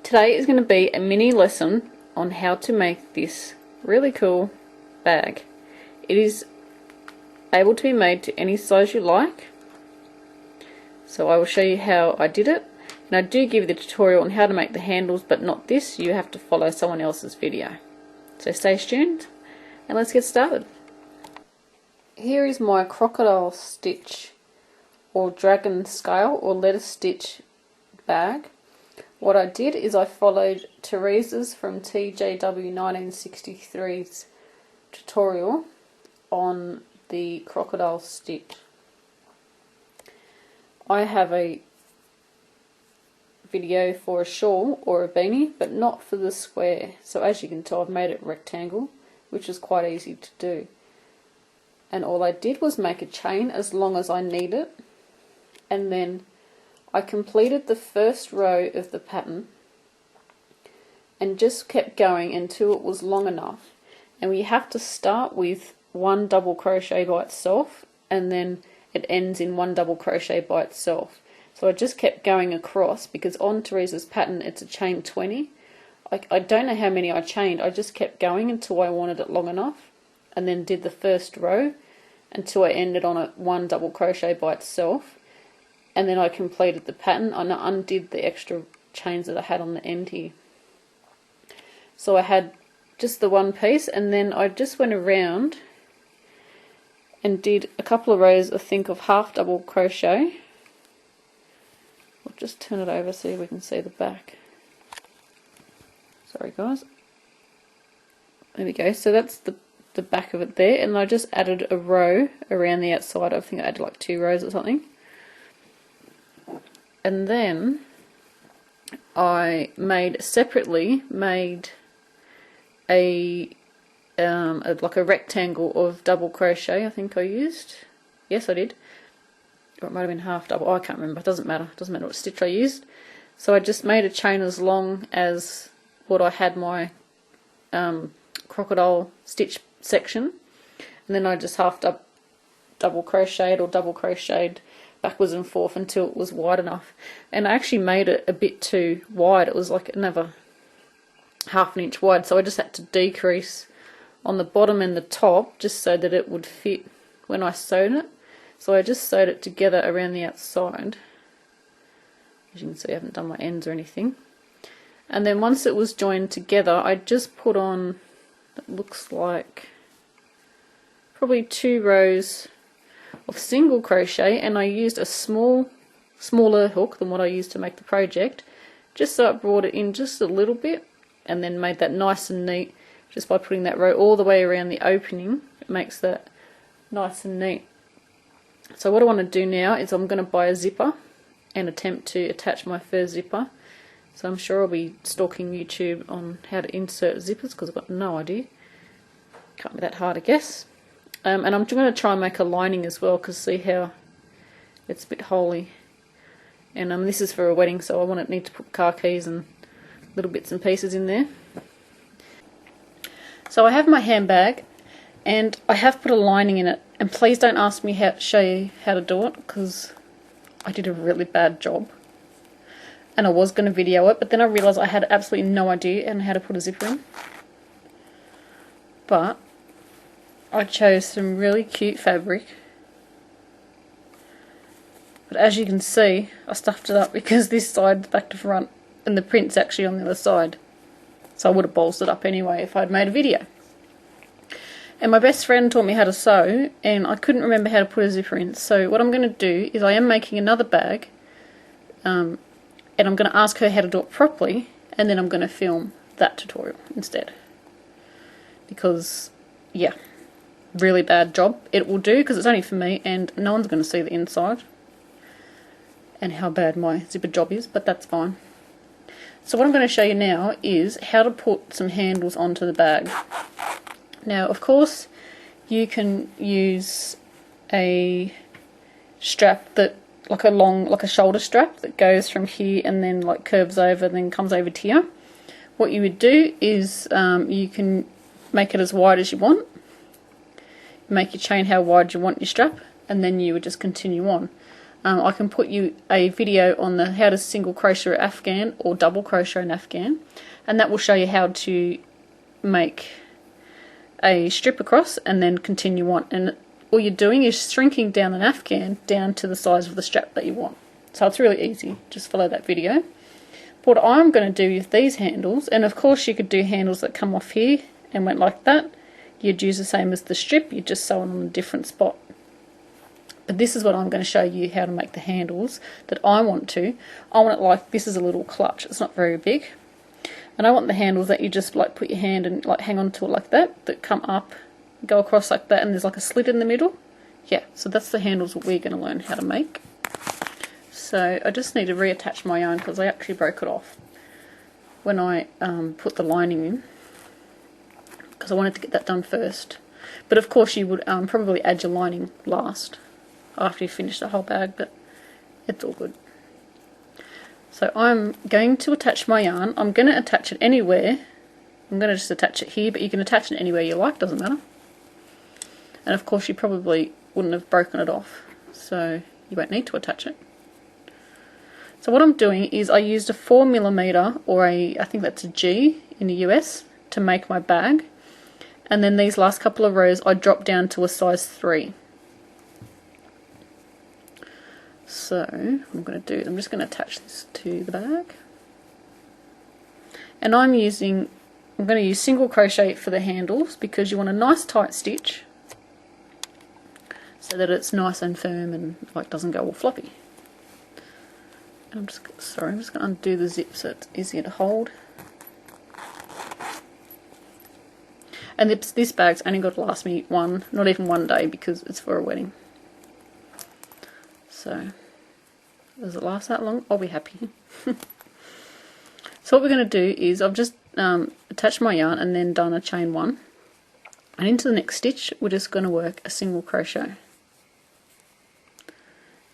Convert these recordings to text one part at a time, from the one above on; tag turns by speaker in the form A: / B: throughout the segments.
A: Today is going to be a mini lesson on how to make this really cool bag. It is able to be made to any size you like, so I will show you how I did it, and I do give you the tutorial on how to make the handles, but not this. You have to follow someone else's video. So stay tuned and let's get started. Here is my crocodile stitch or dragon scale or lettuce stitch bag. What I did is I followed Teresa's from TJW 1963's tutorial on the crocodile stitch. I have a video for a shawl or a beanie, but not for the square. So as you can tell, I've made it rectangle, which is quite easy to do. And all I did was make a chain as long as I need it, and then I completed the first row of the pattern and just kept going until it was long enough. And we have to start with one double crochet by itself, and then it ends in one double crochet by itself. So I just kept going across, because on Teresa's pattern it's a chain 20. I don't know how many I chained. I just kept going until I wanted it long enough, and then did the first row until I ended on a one double crochet by itself. And then I completed the pattern and I undid the extra chains that I had on the end here. So I had just the one piece, and then I just went around and did a couple of rows, I think, of half double crochet. I'll just turn it over so we can see the back. Sorry guys. There we go. So that's the back of it there, and I just added a row around the outside. I think I added like 2 rows or something. And then I separately made a like a rectangle of double crochet. I think I used, yes I did, or it might have been half double. I can't remember. It doesn't matter. It doesn't matter what stitch I used. So I just made a chain as long as what I had my crocodile stitch section, and then I just half double crocheted or double crocheted backwards and forth until it was wide enough. And I actually made it a bit too wide. It was like another half an inch wide, so I just had to decrease on the bottom and the top just so that it would fit when I sewed it. So I just sewed it together around the outside. As you can see, I haven't done my ends or anything. And then once it was joined together, I just put on, it looks like probably 2 rows of single crochet, and I used a smaller hook than what I used to make the project, just so it brought it in just a little bit, and then made that nice and neat just by putting that row all the way around the opening. It makes that nice and neat. So what I want to do now is I'm going to buy a zipper and attempt to attach my first zipper. So I'm sure I'll be stalking YouTube on how to insert zippers, because I've got no idea. Can't be that hard, I guess. And I'm going to try and make a lining as well, because see how it's a bit holy. And this is for a wedding, so I need to put car keys and little bits and pieces in there. So I have my handbag, and I have put a lining in it. And please don't ask me how to show you how to do it, because I did a really bad job. And I was going to video it, but then I realised I had absolutely no idea on how to put a zipper in. But I chose some really cute fabric, but as you can see I stuffed it up because this side's back to front and the print's actually on the other side, so I would have bolstered it up anyway if I'd made a video. And my best friend taught me how to sew, and I couldn't remember how to put a zipper in, so what I'm going to do is I am making another bag, and I'm going to ask her how to do it properly, and then I'm going to film that tutorial instead, because yeah, really bad job. It will do because it's only for me and no one's going to see the inside and how bad my zipper job is, but that's fine. So what I'm going to show you now is how to put some handles onto the bag. Now of course you can use a strap that like a shoulder strap that goes from here and then like curves over and then comes over to here. What you would do is you can make it as wide as you want. Make your chain how wide you want your strap, and then you would just continue on. I can put you a video on the how to single crochet an afghan or double crochet an afghan, and that will show you how to make a strip across and then continue on, and all you're doing is shrinking down an afghan down to the size of the strap that you want. So it's really easy, just follow that video. What I'm going to do with these handles, and of course you could do handles that come off here and went like that, you'd use the same as the strip, you just sew it on a different spot. But this is what I'm going to show you how to make the handles that I want to. I want it like this is a little clutch, it's not very big. And I want the handles that you just like put your hand and like hang on to it like that come up, go across like that, and there's like a slit in the middle. Yeah, so that's the handles that we're going to learn how to make. So I just need to reattach my yarn because I actually broke it off when I put the lining in, because I wanted to get that done first. But of course you would probably add your lining last after you finish the whole bag, but it's all good. So I'm going to attach my yarn. I'm going to attach it anywhere. I'm going to just attach it here, but you can attach it anywhere you like, doesn't matter. And of course you probably wouldn't have broken it off, so you won't need to attach it. So what I'm doing is I used a 4mm or I think that's a G in the US to make my bag, and then these last couple of rows I dropped down to a size 3. So what I'm going to do, I'm just going to attach this to the bag, and I'm going to use single crochet for the handles because you want a nice tight stitch so that it's nice and firm and like doesn't go all floppy. I'm just going to undo the zip so it's easier to hold. And this bag's only got to last me not even one day, because it's for a wedding. So, does it last that long? I'll be happy. So what we're going to do is I've just attached my yarn and then done a chain 1. And into the next stitch we're just going to work a single crochet.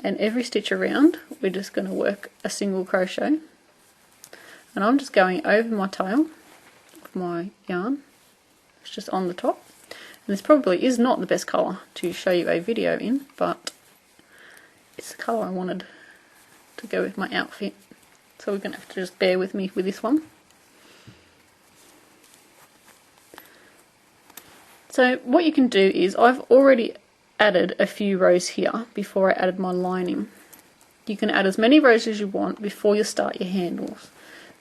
A: And every stitch around we're just going to work a single crochet, and I'm just going over my tail of my yarn. It's just on the top, and this probably is not the best colour to show you a video in, but it's the colour I wanted to go with my outfit, so we're going to have to just bear with me with this one. So what you can do is I've already added a few rows here before I added my lining. You can add as many rows as you want before you start your handles.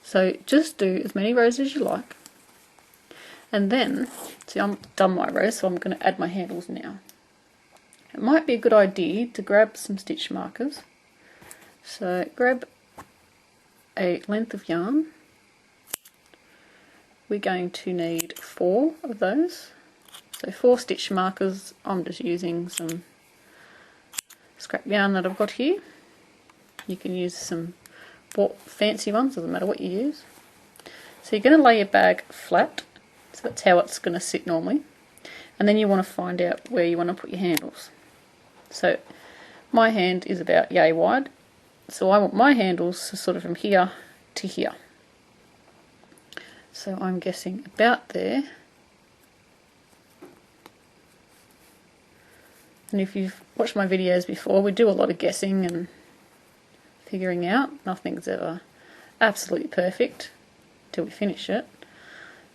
A: So just do as many rows as you like. And then, see, I'm done my rows, so I'm going to add my handles now. It might be a good idea to grab some stitch markers. So grab a length of yarn. We're going to need 4 of those. So 4 stitch markers. I'm just using some scrap yarn that I've got here. You can use some fancy ones, doesn't matter what you use. So you're going to lay your bag flat, so that's how it's going to sit normally. And then you want to find out where you want to put your handles. So my hand is about yay wide, so I want my handles sort of from here to here. So I'm guessing about there. And if you've watched my videos before, we do a lot of guessing and figuring out. Nothing's ever absolutely perfect till we finish it.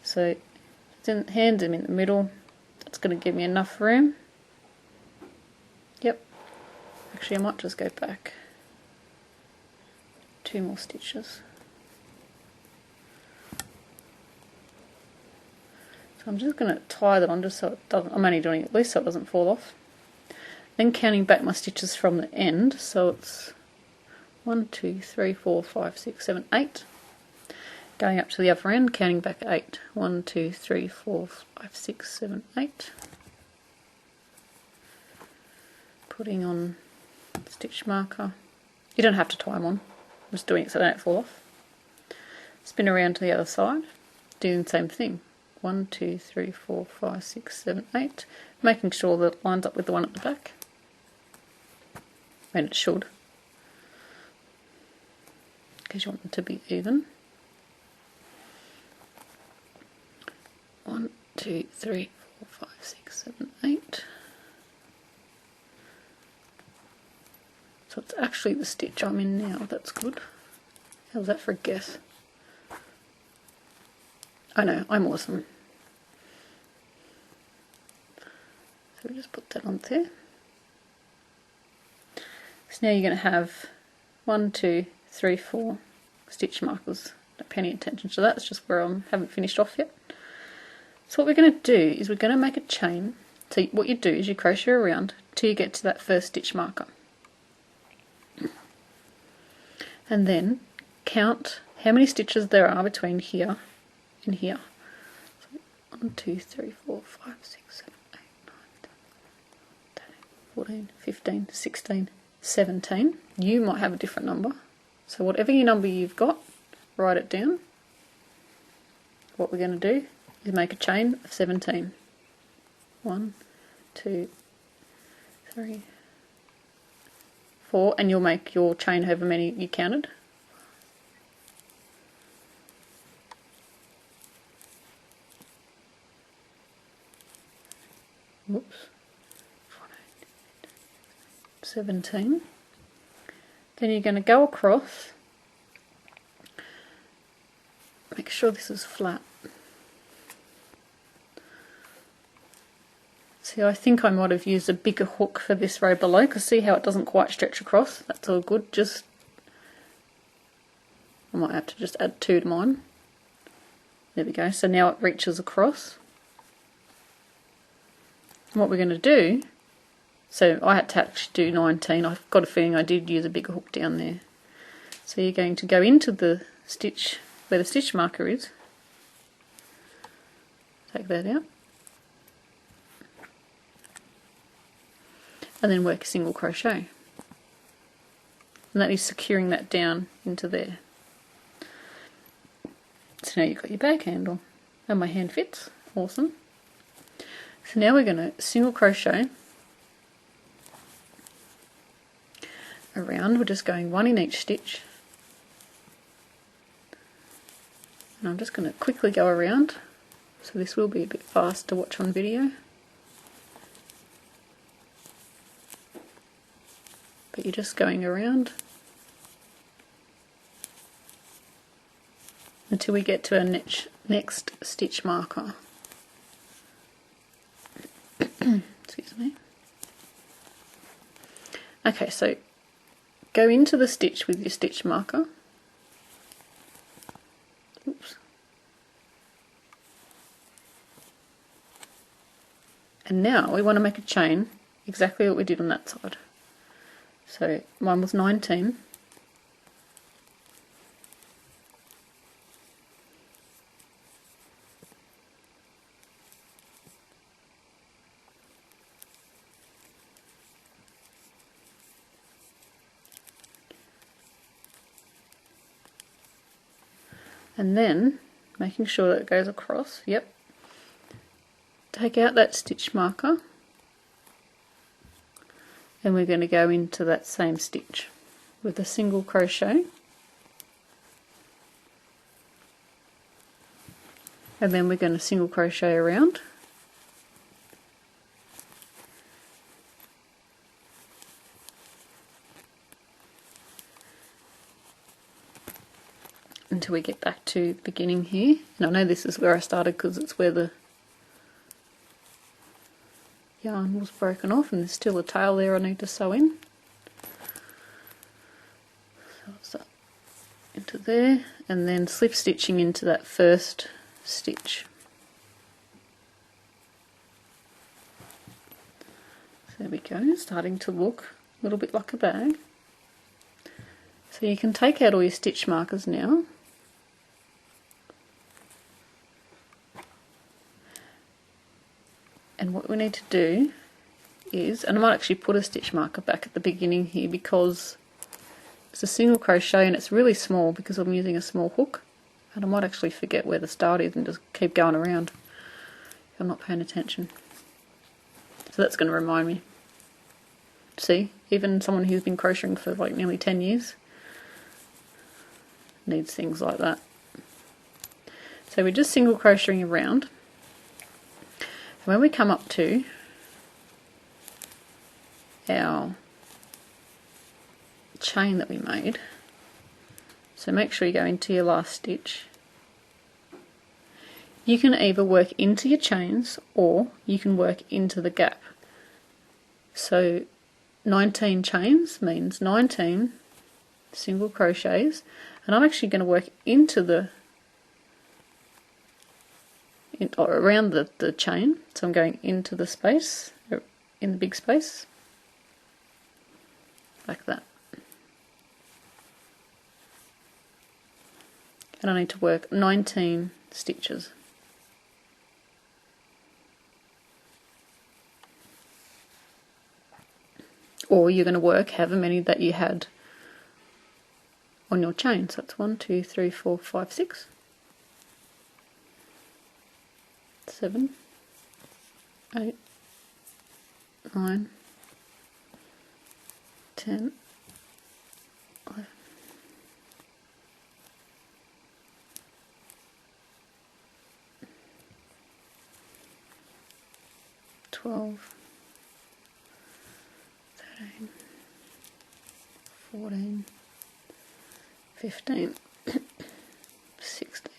A: So hand them in the middle. That's going to give me enough room. Yep. Actually, I might just go back 2 more stitches. So I'm just going to tie that on just so it doesn't, I'm only doing it at least so it doesn't fall off. Then counting back my stitches from the end, so it's 1, 2, 3, 4, 5, 6, 7, 8. Going up to the other end, counting back 8. 1, 2, 3, 4, 5, 6, 7, 8. Putting on stitch marker. You don't have to tie them on. I'm just doing it so they don't fall off. Spin around to the other side, doing the same thing. 1, 2, 3, 4, 5, 6, 7, 8. Making sure that it lines up with the one at the back. And it should, because you want them to be even. 1, 2, 3, 4, 5, 6, 7, 8. So it's actually the stitch I'm in now. That's good. How's that for a guess? I know, I'm awesome. So we just put that on there. So now you're going to have 1, 2, 3, 4 stitch markers. Don't pay any attention to that, it's just where I haven't finished off yet. So what we're going to do is we're going to make a chain. So what you do is you crochet around till you get to that first stitch marker. And then count how many stitches there are between here and here. So 1, 2, 3, 4, 5, 6, 7, 8, 9, 10, 13, 14, 15, 16, 17. You might have a different number. So whatever your number you've got, write it down. What we're going to do is make a chain of 17. 1, 2, 3, 4, and you'll make your chain however many you counted. Whoops. 17. Then you're going to go across. Make sure this is flat. See, I think I might have used a bigger hook for this row below, because see how it doesn't quite stretch across? That's all good. Just, I might have to just add 2 to mine. There we go. So now it reaches across. And what we're going to do, so I had to actually do 19. I've got a feeling I did use a bigger hook down there. So you're going to go into the stitch where the stitch marker is. Take that out. And then work a single crochet. And that is securing that down into there. So now you've got your bag handle. And my hand fits. Awesome. So now we're going to single crochet around. We're just going 1 in each stitch. And I'm just going to quickly go around. So this will be a bit fast to watch on video. But you're just going around until we get to our next stitch marker. Excuse me. Okay, so go into the stitch with your stitch marker. Oops. And now we want to make a chain exactly what we did on that side. So mine was 19. And then making sure that it goes across, yep. Take out that stitch marker. And we're going to go into that same stitch with a single crochet, and then we're going to single crochet around, until we get back to the beginning here. And I know this is where I started because it's where the yarn was broken off, and there's still a tail there I need to sew in. So it's that into there, and then slip stitching into that first stitch. So there we go, starting to look a little bit like a bag. So you can take out all your stitch markers now. And what we need to do is, and I might actually put a stitch marker back at the beginning here because it's a single crochet and it's really small because I'm using a small hook, and I might actually forget where the start is and just keep going around if I'm not paying attention. So that's going to remind me. See, even someone who's been crocheting for like nearly 10 years needs things like that. So we're just single crocheting around. When we come up to our chain that we made. So make sure you go into your last stitch. You can either work into your chains or you can work into the gap. So 19 chains means 19 single crochets, and I'm actually going to work into the or around the chain, so I'm going into the space, in the big space, like that. And I need to work 19 stitches. Or you're going to work however many that you had on your chain. So that's 1, 2, 3, 4, 5, 6, 7, 8, 9, 10, 11, 12, 13, 14, 15, 16,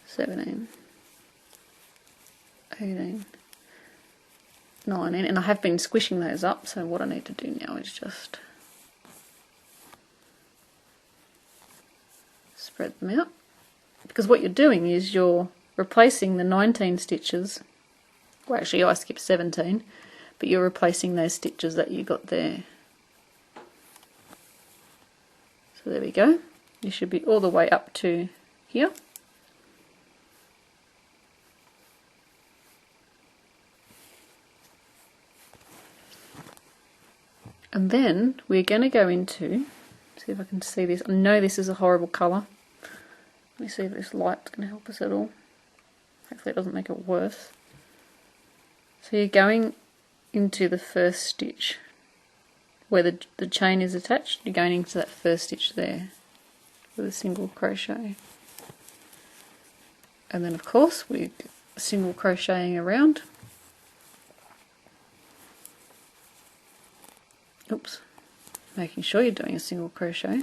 A: 17, 18, 19, and I have been squishing those up, so what I need to do now is just spread them out, because what you're doing is you're replacing the 19 stitches, well actually I skipped 17, but you're replacing those stitches that you got there. So there we go. You should be all the way up to here. And then we're going to go into, see if I can see this. I know this is a horrible colour. Let me see if this light's going to help us at all. Hopefully it doesn't make it worse. So you're going into the first stitch where the chain is attached. You're going into that first stitch there with a single crochet, and then of course we're single crocheting around. Oops, making sure you're doing a single crochet.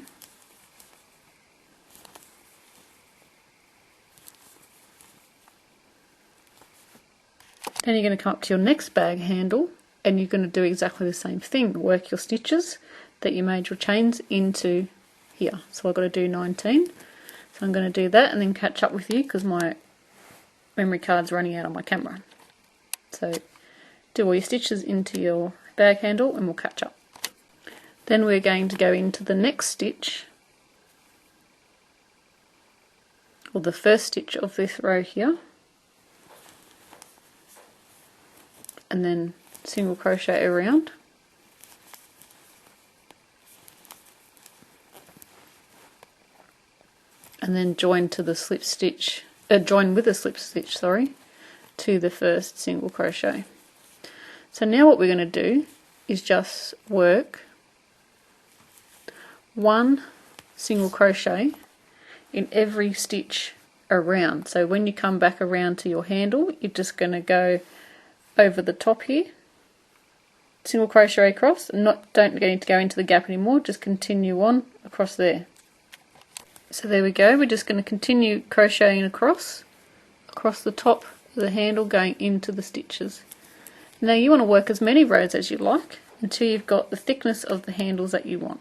A: Then you're going to come up to your next bag handle, and you're going to do exactly the same thing. Work your stitches that you made your chains into here. So I've got to do 19. So I'm going to do that and then catch up with you because my memory card's running out on my camera. So do all your stitches into your bag handle and we'll catch up. Then we're going to go into the next stitch, or the first stitch of this row here, and then single crochet around, and then join to the slip stitch, join with a slip stitch, sorry, to the first single crochet. So now what we're going to do is just work one single crochet in every stitch around. So when you come back around to your handle, you're just going to go over the top here, single crochet across, and don't need to go into the gap anymore, just continue on across there. So there we go, we're just going to continue crocheting across the top of the handle, going into the stitches. Now you want to work as many rows as you like until you've got the thickness of the handles that you want.